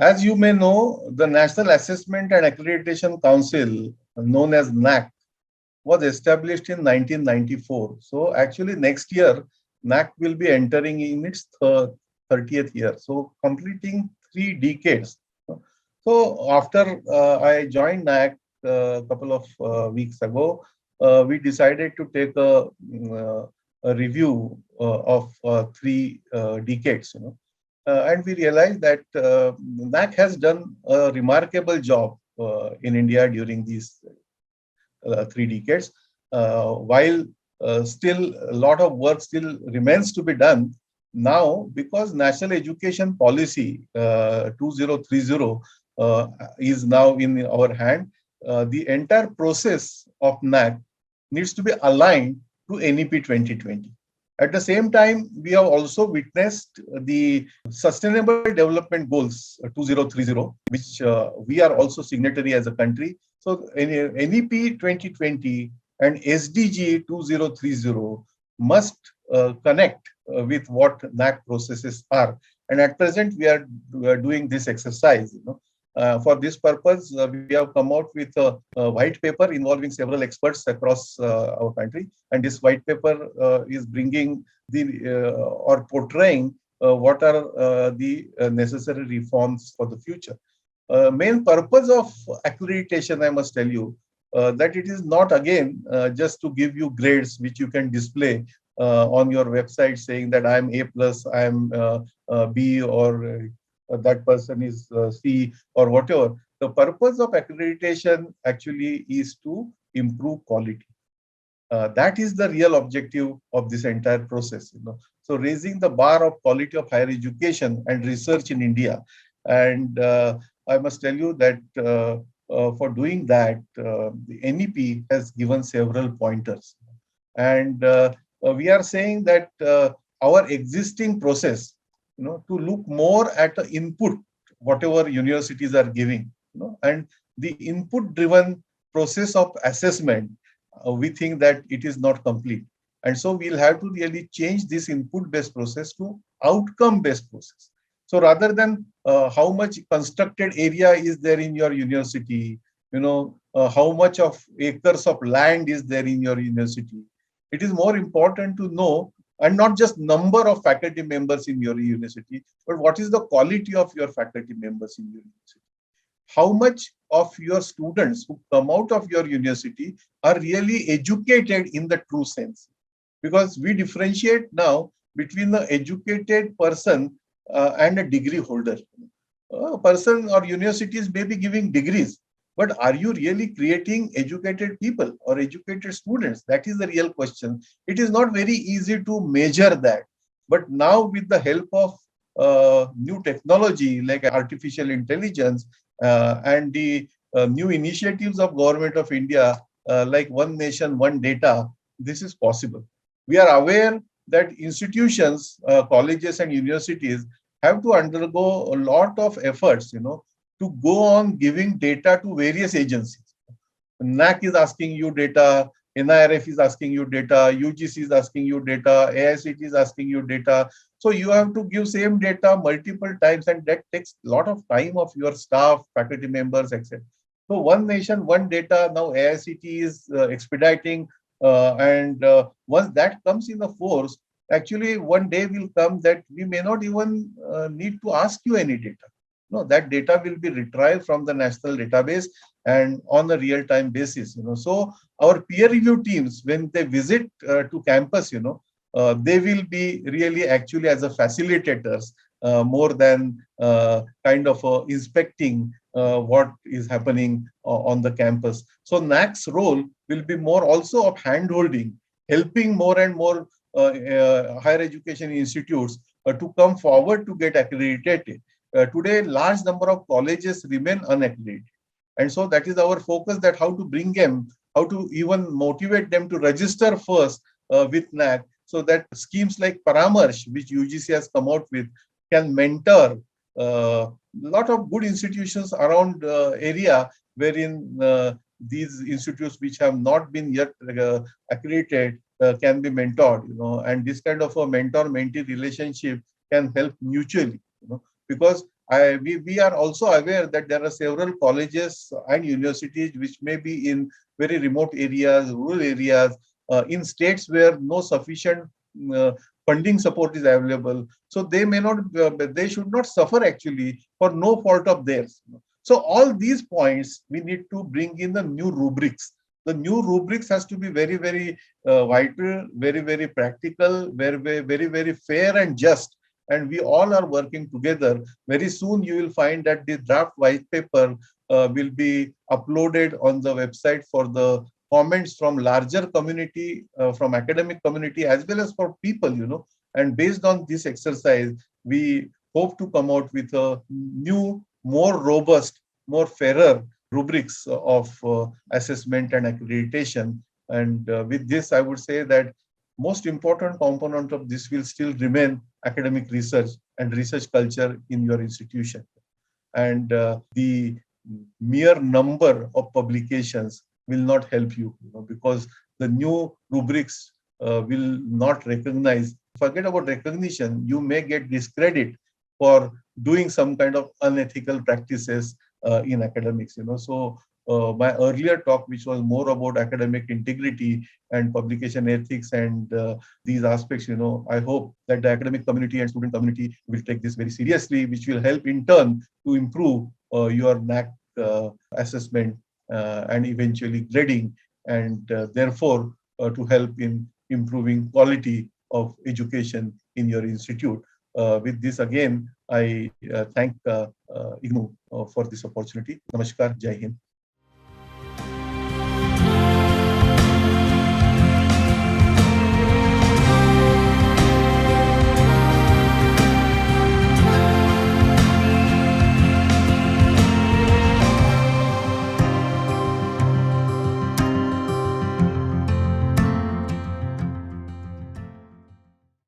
As you may know, the National Assessment and Accreditation Council, known as NAC, was established in 1994. So actually next year, NAC will be entering in its 30th year. So completing 3 decades. So after I joined NAC a couple of weeks ago, we decided to take a review of 3 decades. And we realized that NAC has done a remarkable job in India during these 3 decades. While still a lot of work still remains to be done now, because National Education Policy 2030 is now in our hand, the entire process of NAC needs to be aligned to NEP 2020. At the same time, we have also witnessed the Sustainable Development Goals 2030, which we are also signatory as a country. So NEP 2020 and SDG 2030 must connect with what NAC processes are. And at present, we are doing this exercise. For this purpose, we have come out with a white paper involving several experts across our country. And this white paper is bringing or portraying what are the necessary reforms for the future. Main purpose of accreditation, I must tell you, that it is not again just to give you grades which you can display on your website saying that I am A plus, I am B, or that person is C, or whatever. The purpose of accreditation actually is to improve quality. That is the real objective of this entire process. So raising the bar of quality of higher education and research in India. And I must tell you that for doing that, the NEP has given several pointers. And we are saying that our existing process, to look more at the input, whatever universities are giving, and the input-driven process of assessment, we think that it is not complete. And so we'll have to really change this input-based process to outcome-based process. So rather than how much constructed area is there in your university, how much of acres of land is there in your university, it is more important to know, and not just number of faculty members in your university, but what is the quality of your faculty members in your university. How much of your students who come out of your university are really educated in the true sense. Because we differentiate now between the educated person and a degree holder. A person or universities may be giving degrees, but are you really creating educated people or educated students? That is the real question. It is not very easy to measure that. But now with the help of new technology like artificial intelligence and the new initiatives of Government of India like One Nation, One Data, this is possible. We are aware that institutions, colleges and universities have to undergo a lot of efforts, to go on giving data to various agencies. NAC is asking you data, NIRF is asking you data, UGC is asking you data, AICT is asking you data. So you have to give same data multiple times, and that takes a lot of time of your staff, faculty members, etc. So One Nation, One Data, now AICT is expediting, and once that comes in the force, actually one day will come that we may not even need to ask you any data. No, that data will be retrieved from the national database and on a real-time basis. So our peer review teams, when they visit to campus, they will be really actually as a facilitators more than kind of inspecting what is happening on the campus. So NAC's role will be more also of hand-holding, helping more and more higher education institutes to come forward to get accredited. Today, large number of colleges remain unaccredited. And so that is our focus, that how to bring them, how to even motivate them to register first with NAC, so that schemes like Paramarsh, which UGC has come out with, can mentor a lot of good institutions around area wherein these institutes which have not been yet accredited can be mentored, and this kind of a mentor-mentee relationship can help mutually, because we are also aware that there are several colleges and universities which may be in very remote areas, rural areas, in states where no sufficient uh, funding support is available. So they may not, they should not suffer actually for no fault of theirs. So all these points we need to bring in the new rubrics. The new rubrics has to be very, very vital, very, very practical, very, very, very fair and just. And we all are working together. Very soon you will find that the draft white paper will be uploaded on the website for the comments from larger community, from academic community, as well as for people, And based on this exercise, we hope to come out with a new, more robust, more fairer rubrics of assessment and accreditation. And with this, I would say that most important component of this will still remain academic research and research culture in your institution. And the mere number of publications will not help you, because the new rubrics will not recognize. Forget about recognition. You may get discredit for doing some kind of unethical practices in academics. So my earlier talk, which was more about academic integrity and publication ethics and these aspects, I hope that the academic community and student community will take this very seriously, which will help in turn to improve your NAC assessment and eventually grading, and therefore to help in improving quality of education in your institute. With this, again, I thank IGNOU for this opportunity. Namaskar, Jai Hind.